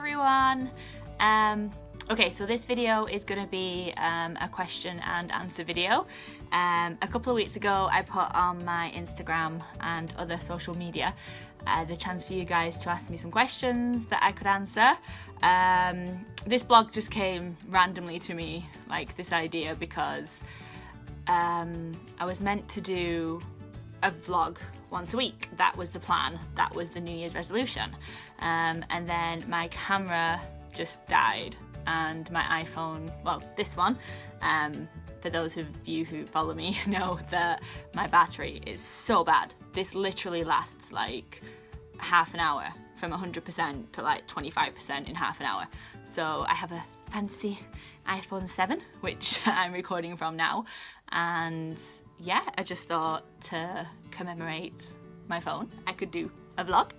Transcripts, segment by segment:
everyone. Okay, so this video is going to be a question and answer video. A couple of weeks ago I put on my Instagram and other social media the chance for you guys to ask me some questions that I could answer. This blog just came randomly to me, like this idea, because I was meant to do a vlog once a week. That was the plan, that was the New Year's resolution. And then my camera just died and my iPhone, well, this one, for those of you who follow me know that my battery is so bad. This literally lasts like half an hour, from 100% to like 25% in half an hour. So I have a fancy iPhone 7, which I'm recording from now. And yeah, I just thought to commemorate my phone, I could do a vlog.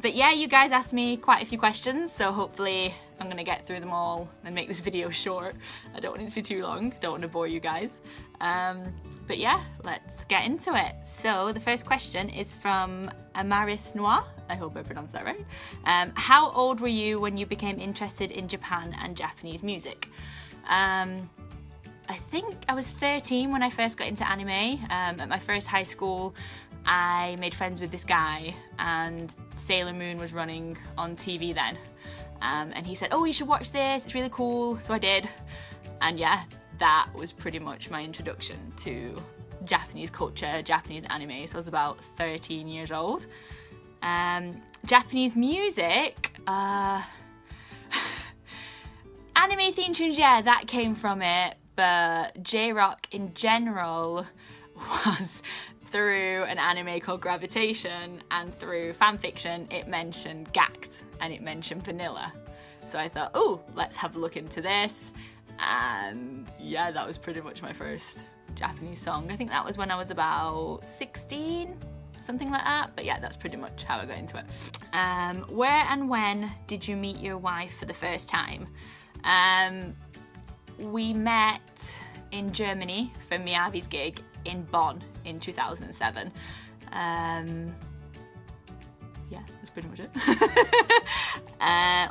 But yeah, you guys asked me quite a few questions, so hopefully I'm gonna get through them all and make this video short. I don't want it to be too long, don't want to bore you guys. But yeah, let's get into it. So the first question is from Amaris Noir, I hope I pronounced that right. How old were you when you became interested in Japan and Japanese music? I think I was 13 when I first got into anime. At my first high school, I made friends with this guy and Sailor Moon was running on TV then. And he said, oh, you should watch this, it's really cool. So I did. And yeah, that was pretty much my introduction to Japanese culture, Japanese anime. So I was about 13 years old. Japanese music, anime theme tunes, yeah, that came from it. But J-rock in general was through an anime called Gravitation, and through fanfiction it mentioned Gact and it mentioned Vanilla. So I thought, oh, let's have a look into this. And yeah, that was pretty much my first Japanese song. I think that was when I was about 16, something like that. But yeah, that's pretty much how I got into it. Where and when did you meet your wife for the first time? We met in Germany for Miyavi's gig in Bonn in 2007. Yeah, that's pretty much it.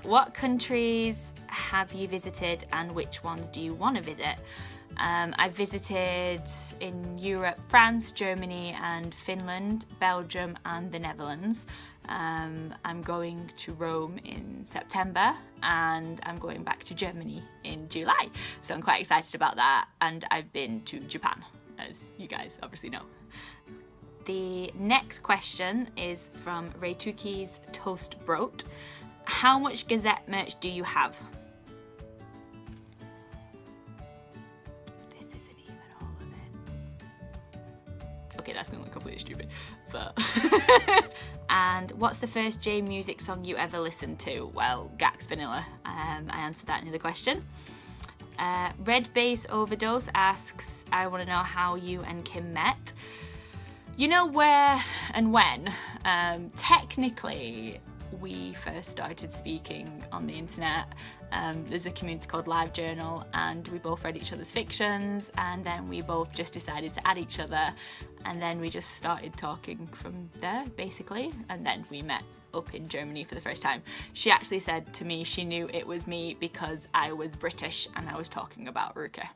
What countries have you visited and which ones do you want to visit? I've visited in Europe, France, Germany and Finland, Belgium and the Netherlands. I'm going to Rome in September and I'm going back to Germany in July. So I'm quite excited about that, and I've been to Japan, as you guys obviously know. The next question is from Reituki's Toast Brot. How much Gazette merch do you have? This isn't even all of it. Okay, that's gonna look completely stupid, but... And what's the first J music song you ever listened to? Well, Gax Vanilla. I answered that in the other question. Red Bass Overdose asks, I want to know how you and Kim met. You know where and when? Technically, we first started speaking on the internet. There's a community called LiveJournal and we both read each other's fictions, and then we both just decided to add each other, and then we just started talking from there basically, and then we met up in Germany for the first time. She actually said to me she knew it was me because I was British and I was talking about Ruka.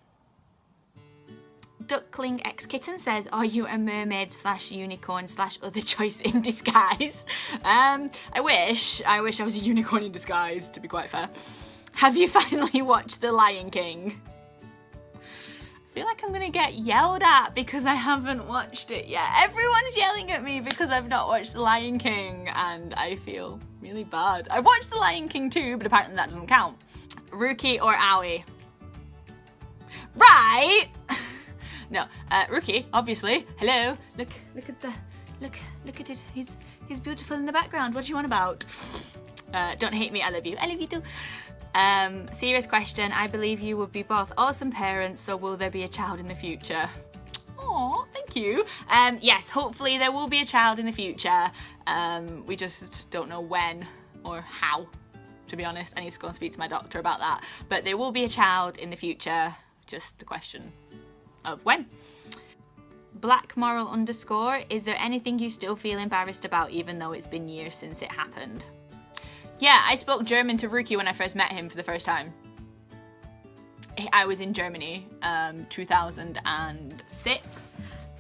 Duckling X Kitten says, are you a mermaid / unicorn / other choice in disguise? I wish I was a unicorn in disguise, to be quite fair. Have you finally watched The Lion King? I feel like I'm gonna get yelled at because I haven't watched it yet. Everyone's yelling at me because I've not watched The Lion King and I feel really bad. I watched The Lion King too, but apparently that doesn't count. Rookie or Owie? Right! No, Rookie, obviously. Hello. Look at it. He's beautiful in the background. What do you want about? Don't hate me, I love you. I love you too. Serious question. I believe you would be both awesome parents, so will there be a child in the future? Aw, thank you. Yes, hopefully there will be a child in the future. We just don't know when or how, to be honest. I need to go and speak to my doctor about that. But there will be a child in the future, just the question of when. Black Moral _ is there anything you still feel embarrassed about even though it's been years since it happened? Yeah, I spoke German to Rookie when I first met him for the first time. I was in Germany, 2006,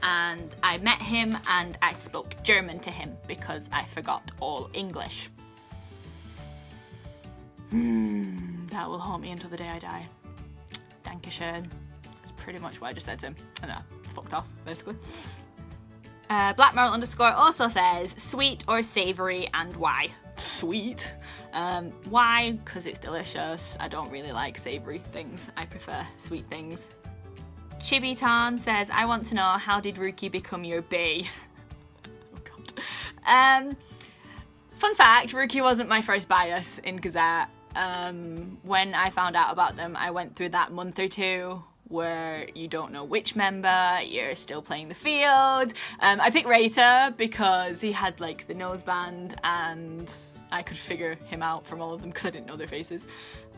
and I met him and I spoke German to him because I forgot all English. That will haunt me until the day I die. Dankeschön. That's pretty much what I just said to him. And I fucked off, basically. Blackmerle_ also says, sweet or savoury and why? Sweet. Why? Because it's delicious. I don't really like savoury things. I prefer sweet things. Chibitan says, I want to know, how did Rookie become your bae? Oh god. Fun fact, Rookie wasn't my first bias in Gazette. When I found out about them, I went through that month or two where you don't know which member, you're still playing the field. I picked Rata because he had like the noseband and I could figure him out from all of them because I didn't know their faces.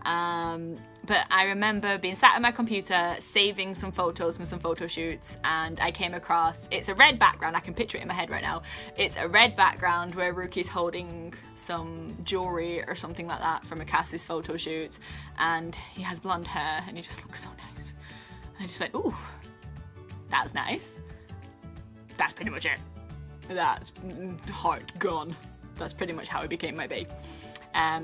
But I remember being sat at my computer saving some photos from some photo shoots, and I came across, it's a red background, I can picture it in my head right now. It's a red background where Rookie's holding some jewellery or something like that from a Cassie's photo shoot, and he has blonde hair and he just looks so nice. And I just went, ooh, that's nice. That's pretty much it. That's heart gone. That's pretty much how it became my bae.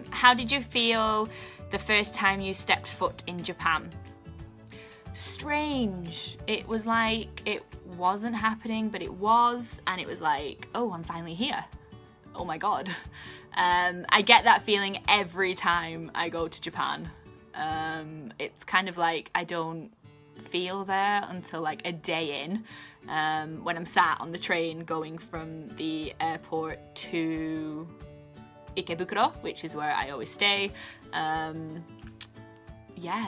How did you feel the first time you stepped foot in Japan? Strange. It was like it wasn't happening, but it was, and it was like, oh, I'm finally here. Oh my god. I get that feeling every time I go to Japan. It's kind of like I don't feel there until like a day in, when I'm sat on the train going from the airport to Ikebukuro, which is where I always stay. Yeah,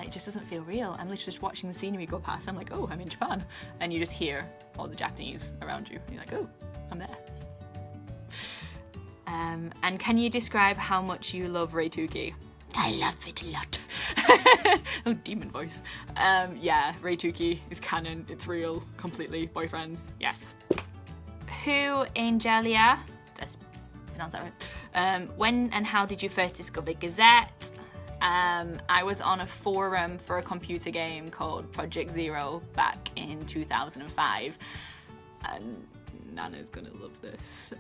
it just doesn't feel real. I'm literally just watching the scenery go past. I'm like, oh, I'm in Japan. And you just hear all the Japanese around you. And you're like, oh, I'm there. And can you describe how much you love Reituki? I love it a lot. Oh, demon voice. Yeah, Reituki is canon. It's real, completely. Boyfriends, yes. Who, Angelia, that's pronounced that right. When and how did you first discover Gazette? I was on a forum for a computer game called Project Zero back in 2005. And Nana's gonna love this.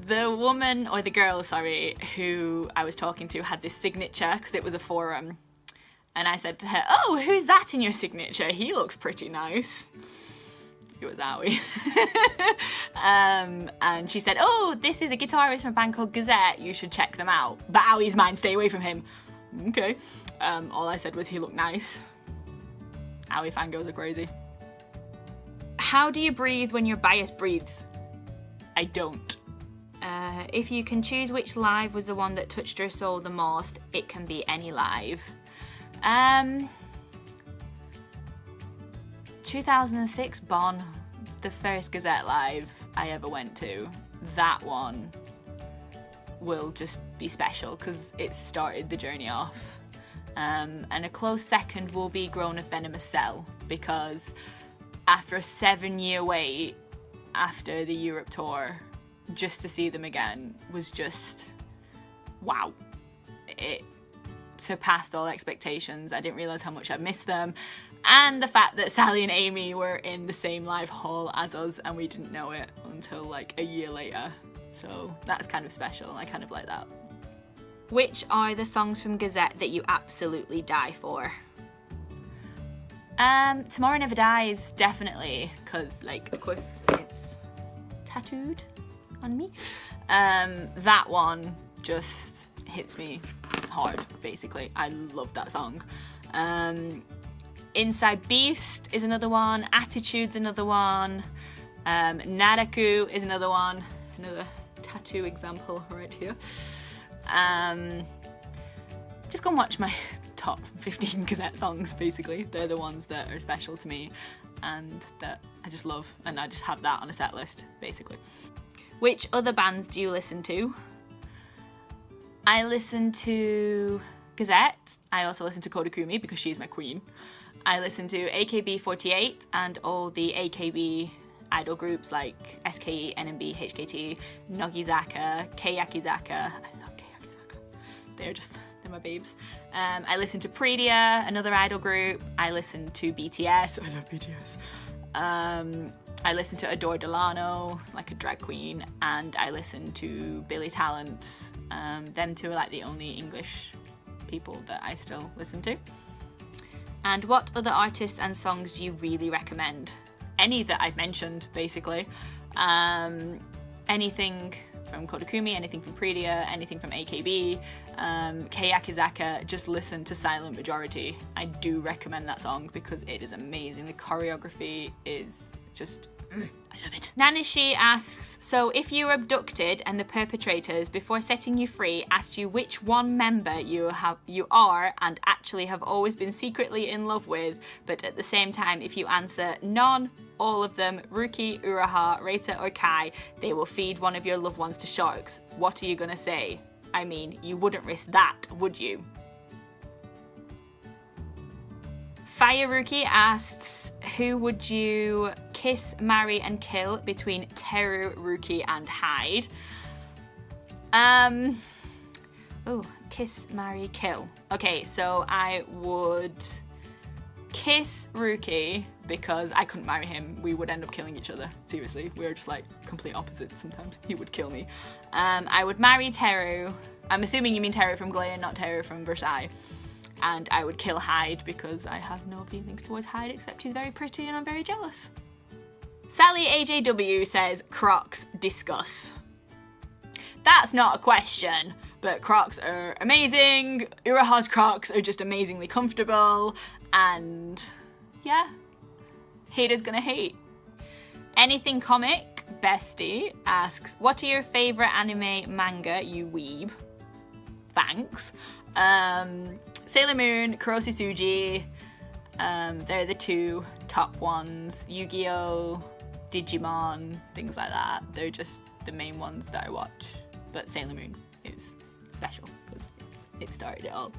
The woman, or the girl, sorry, who I was talking to had this signature because it was a forum. And I said to her, oh, who's that in your signature? He looks pretty nice. It was Aoi. And she said, oh, this is a guitarist from a band called Gazette. You should check them out. But Aoi's mine, stay away from him. Okay. All I said was he looked nice. Aoi fangirls are crazy. How do you breathe when your bias breathes? I don't. If you can choose which live was the one that touched your soul the most, it can be any live. 2006 Bonn, the first Gazette live I ever went to. That one will just be special because it started the journey off. And a close second will be Grown of Venomous Cell, because after a 7-year wait after the Europe tour, just to see them again was just wow. It surpassed all expectations. I didn't realise how much I missed them, and the fact that Sally and Amy were in the same live hall as us and we didn't know it until like a year later. So that's kind of special. I kind of like that. Which are the songs from Gazette that you absolutely die for? Tomorrow Never Dies, definitely, because like of course it's tattooed on me. That one just hits me hard, basically. I love that song. Inside Beast is another one. Attitude's another one. Naraku is another one. Another tattoo example right here. Just go and watch my top 15 Gazette songs, basically. They're the ones that are special to me and that I just love, and I just have that on a set list, basically. Which other bands do you listen to? I listen to Gazette. I also listen to Kodakumi because she's my queen. I listen to AKB48 and all the AKB idol groups like SKE, NMB, HKT, Nogizaka, Keiyakizaka. I love they're my babes. I listen to Predia, another idol group. I listen to BTS. I love BTS. I listen to Adore Delano, like a drag queen, and I listen to Billy Talent. Them two are like the only English people that I still listen to. And what other artists and songs do you really recommend? Any that I've mentioned, basically. Anything from Kodakumi, anything from Predia, anything from AKB, Keyakizaka, just listen to Silent Majority. I do recommend that song because it is amazing. The choreography is just, I love it. Nanishi asks, so if you were abducted and the perpetrators, before setting you free, asked you which one member you are and actually have always been secretly in love with, but at the same time, if you answer none, all of them, Ruki, Uraha, Reita or Kai, they will feed one of your loved ones to sharks. What are you gonna say? I mean, you wouldn't risk that, would you? Fire Ruki asks, who would you kiss, marry and kill between Teru, Ruki and Hyde? Oh, kiss, marry, kill. Okay, so I would kiss Ruki because I couldn't marry him. We would end up killing each other. Seriously, we are just like complete opposites sometimes. He would kill me. I would marry Teru. I'm assuming you mean Teru from Glen, not Teru from Versailles. And I would kill Hyde because I have no feelings towards Hyde except she's very pretty and I'm very jealous. Sally AJW says, Crocs, discuss. That's not a question, but Crocs are amazing. Uraha's Crocs are just amazingly comfortable, and yeah, haters gonna hate. Anything Comic Bestie asks, what are your favourite anime manga, you weeb? Thanks. Sailor Moon, Kuroshi Suji, they're the two top ones. Yu-Gi-Oh!, Digimon, things like that. They're just the main ones that I watch. But Sailor Moon is special because it started it all.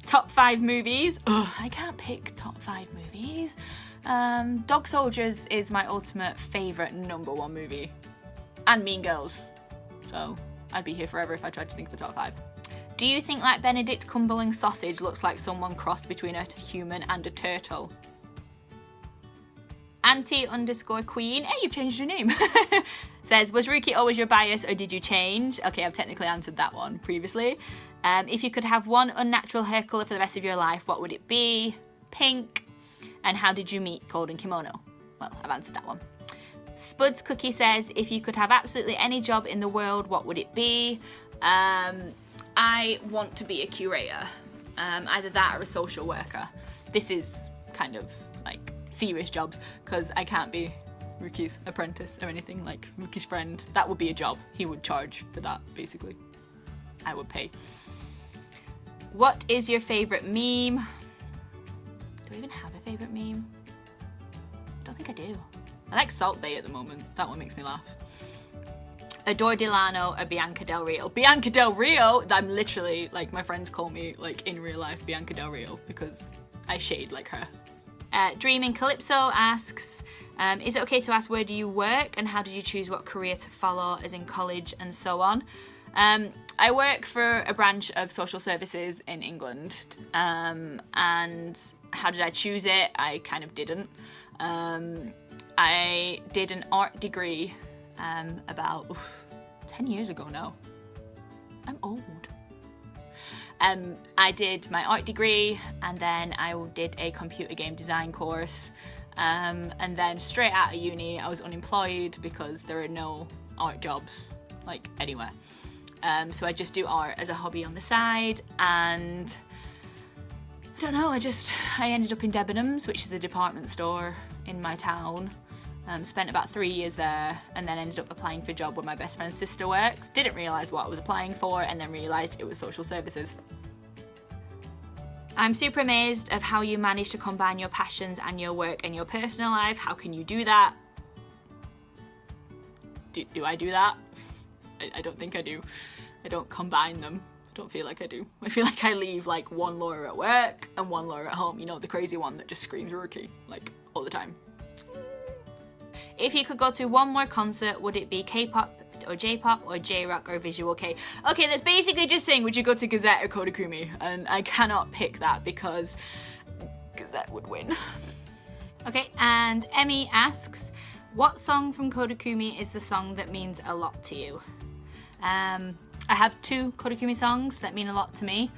Top 5 movies. Ugh, I can't pick top 5 movies. Dog Soldiers is my ultimate favourite #1 movie. And Mean Girls. So I'd be here forever if I tried to think of the top 5. Do you think like Benedict Cumberland's sausage looks like someone crossed between a human and a turtle? Auntie_Queen, hey, you've changed your name. Says, was Ruki always your bias or did you change? Okay, I've technically answered that one previously. If you could have one unnatural hair colour for the rest of your life, what would it be? Pink. And how did you meet Golden Kimono? Well, I've answered that one. Spuds Cookie says, if you could have absolutely any job in the world, what would it be? I want to be a curator. Either that or a social worker. This is kind of like serious jobs because I can't be Ruki's apprentice or anything, like Ruki's friend. That would be a job. He would charge for that, basically. I would pay. What is your favourite meme? Do I even have a favourite meme? I don't think I do. I like Salt Bay at the moment. That one makes me laugh. Adore Delano or Bianca Del Rio. Bianca Del Rio! I'm literally, like, my friends call me, like, in real life, Bianca Del Rio because I shade like her. Dreaming Calypso asks, is it okay to ask where do you work and how did you choose what career to follow, as in college and so on? I work for a branch of social services in England, and how did I choose it? I kind of didn't. I did an art degree about 10 years ago now. I'm old. I did my art degree and then I did a computer game design course, and then straight out of uni I was unemployed because there are no art jobs like anywhere. So I just do art as a hobby on the side, and I don't know, I ended up in Debenhams, which is a department store in my town. Spent about 3 years there and then ended up applying for a job where my best friend's sister works. Didn't realise what I was applying for and then realised it was social services. I'm super amazed of how you manage to combine your passions and your work and your personal life. How can you do that? Do I do that? I don't think I do. I don't combine them. I don't feel like I do. I feel like I leave like one Laura at work and one Laura at home. You know, the crazy one that just screams rookie like all the time. If you could go to one more concert, would it be K-pop or J-pop or J-rock or visual K. Okay, that's basically just saying would you go to Gazette or Kodakumi, and I cannot pick that because Gazette would win. Okay, and Emmy asks, what song from Kodakumi is the song that means a lot to you? I have 2 Kodakumi songs that mean a lot to me.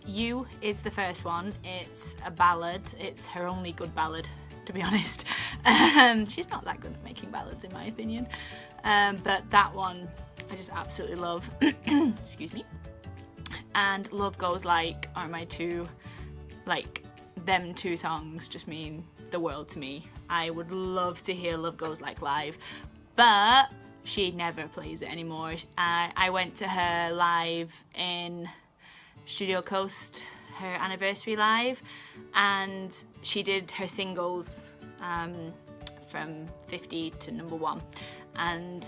You is the first one. It's a ballad. It's her only good ballad, to be honest. She's not that good at making ballads in my opinion. But that one I just absolutely love. Excuse me. And Love Goes Like are my 2, like, them 2 songs just mean the world to me. I would love to hear Love Goes Like live, but she never plays it anymore. I went to her live in Studio Coast, her anniversary live, and she did her singles from 50 to number 1, and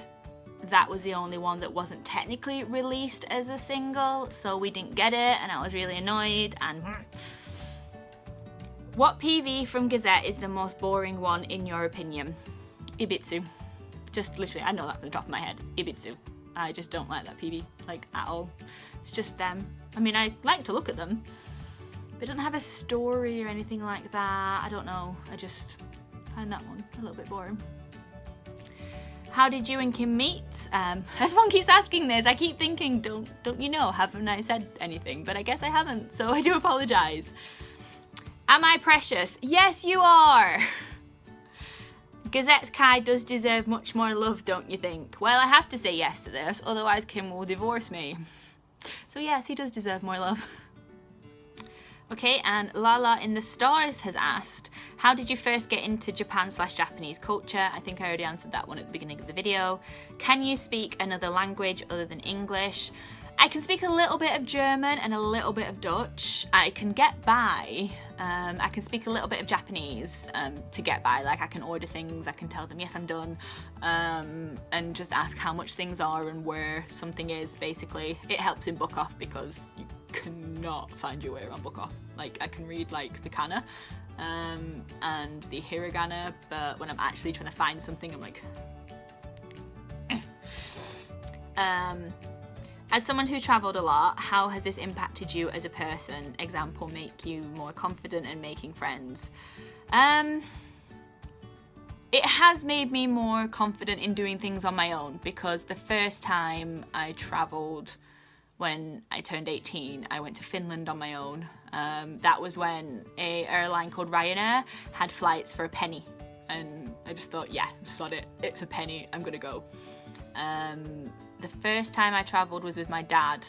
that was the only one that wasn't technically released as a single, so we didn't get it, and I was really annoyed. And what PV from Gazette is the most boring one in your opinion? Ibitsu. Just literally, I know that from the top of my head. Ibitsu. I just don't like that PV, like, at all. It's just them. I mean, I like to look at them, but it doesn't have a story or anything like that. I don't know. I just find that one a little bit boring. How did you and Kim meet? Everyone keeps asking this. I keep thinking, don't you know? Haven't I said anything? But I guess I haven't, so I do apologise. Am I precious? Yes, you are. Gazette's Kai does deserve much more love, don't you think? Well, I have to say yes to this, otherwise Kim will divorce me. So yes, he does deserve more love. Okay, and Lala in the Stars has asked, how did you first get into Japan/Japanese culture? I think I already answered that one at the beginning of the video. Can you speak another language other than English? I can speak a little bit of German and a little bit of Dutch. I can get by. I can speak a little bit of Japanese to get by. Like, I can order things, I can tell them yes I'm done, and just ask how much things are and where something is, basically. It helps in book off because you cannot find your way around book off. Like, I can read like the kana and the hiragana, but when I'm actually trying to find something I'm like As someone who travelled a lot, how has this impacted you as a person? Example, make you more confident in making friends? It has made me more confident in doing things on my own, because the first time I travelled when I turned 18, I went to Finland on my own. That was when an airline called Ryanair had flights for a penny. And I just thought, yeah, sod it, it's a penny, I'm gonna go. The first time I travelled was with my dad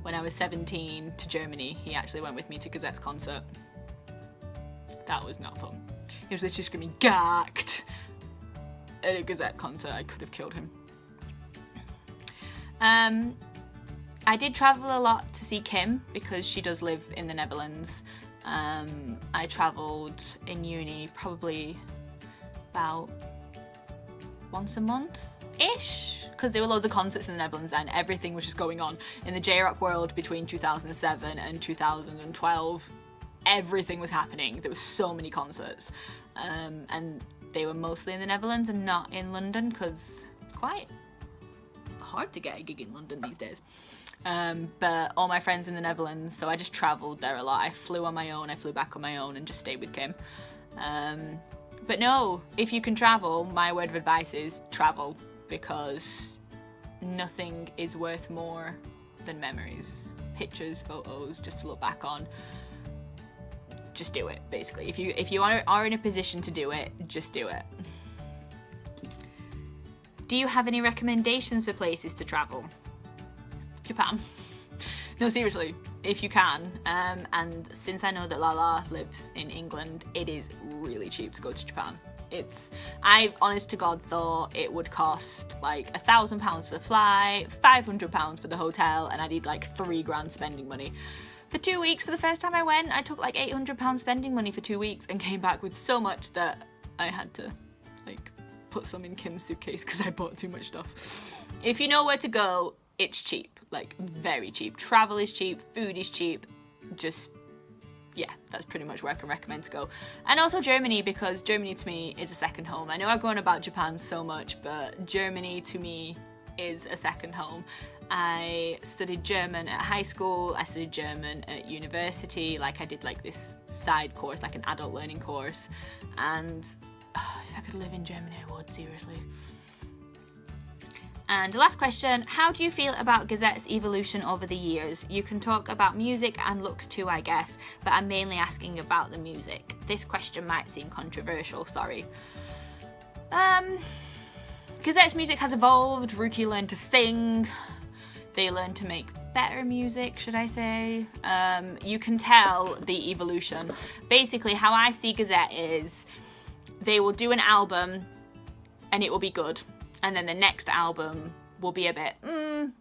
when I was 17 to Germany. He actually went with me to Gazette's concert. That was not fun. He was literally screaming, gacked! At a Gazette concert. I could have killed him. I did travel a lot to see Kim because she does live in the Netherlands. I travelled in uni probably about once a month-ish, because there were loads of concerts in the Netherlands then. Everything was just going on. In the J-rock world between 2007 and 2012, everything was happening. There were so many concerts. And they were mostly in the Netherlands and not in London, because it's quite hard to get a gig in London these days. But all my friends in the Netherlands, so I just travelled there a lot. I flew on my own, I flew back on my own and just stayed with Kim. But no, if you can travel, my word of advice is travel, because nothing is worth more than memories. Pictures, photos, just to look back on. Just do it, basically. If you are in a position to do it, just do it. Do you have any recommendations for places to travel? Japan. No, seriously, if you can. And since I know that Lala lives in England, it is really cheap to go to Japan. I honest to God thought it would cost like £1,000 for the flight, £500 for the hotel, and I need like £3,000 spending money. For 2 weeks, for the first time I went, I took like £800 spending money for 2 weeks and came back with so much that I had to like put some in Kim's suitcase because I bought too much stuff. If you know where to go, it's cheap, like very cheap. Travel is cheap, food is cheap, just yeah, that's pretty much where I can recommend to go. And also Germany, because Germany to me is a second home. I know I've gone about Japan so much, but Germany to me is a second home. I studied German at high school, I studied German at university, like I did like this side course, like an adult learning course, and if I could live in Germany I would, seriously. And the last question, how do you feel about Gazette's evolution over the years? You can talk about music and looks too, I guess, but I'm mainly asking about the music. This question might seem controversial, sorry. Gazette's music has evolved. Rookie learned to sing. They learned to make better music, should I say. You can tell the evolution. Basically, how I see Gazette is they will do an album and it will be good. And then the next album will be a bit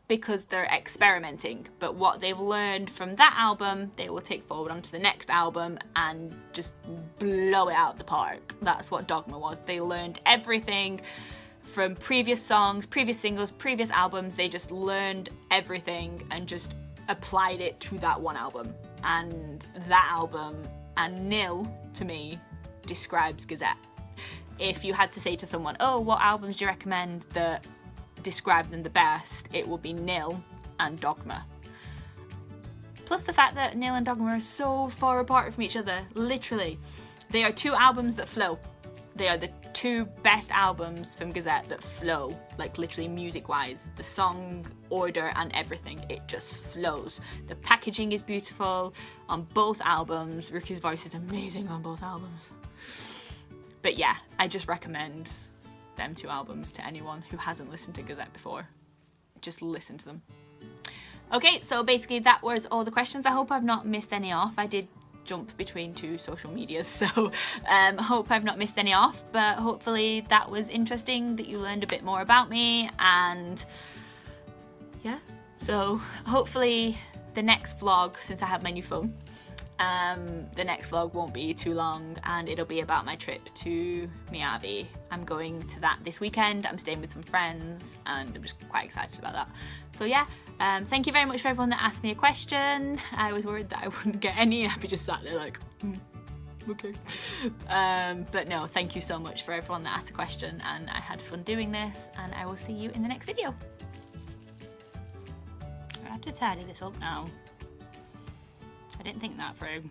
because they're experimenting. But what they've learned from that album, they will take forward onto the next album and just blow it out the park. That's what Dogma was. They learned everything from previous songs, previous singles, previous albums. They just learned everything and just applied it to that one album. And that album, and Nil, to me, describes Gazette. If you had to say to someone, oh, what albums do you recommend that describe them the best, it would be Nil and Dogma. Plus the fact that Nil and Dogma are so far apart from each other, literally. They are two albums that flow. They are the two best albums from Gazette that flow, like literally music-wise. The song order and everything, it just flows. The packaging is beautiful on both albums. Rookie's voice is amazing on both albums. But yeah, I just recommend them two albums to anyone who hasn't listened to Gazette before. Just listen to them. Okay, so basically that was all the questions. I hope I've not missed any off. I did jump between two social medias, so hope I've not missed any off, but hopefully that was interesting, that you learned a bit more about me, and yeah, so hopefully the next vlog, since I have my new phone, the next vlog won't be too long and it'll be about my trip to Miyabi. I'm going to that this weekend. I'm staying with some friends and I'm just quite excited about that. So yeah, thank you very much for everyone that asked me a question. I was worried that I wouldn't get any. I'd be just sat there like, okay. But no, thank you so much for everyone that asked a question, and I had fun doing this, and I will see you in the next video. I have to tidy this up now. I didn't think that through.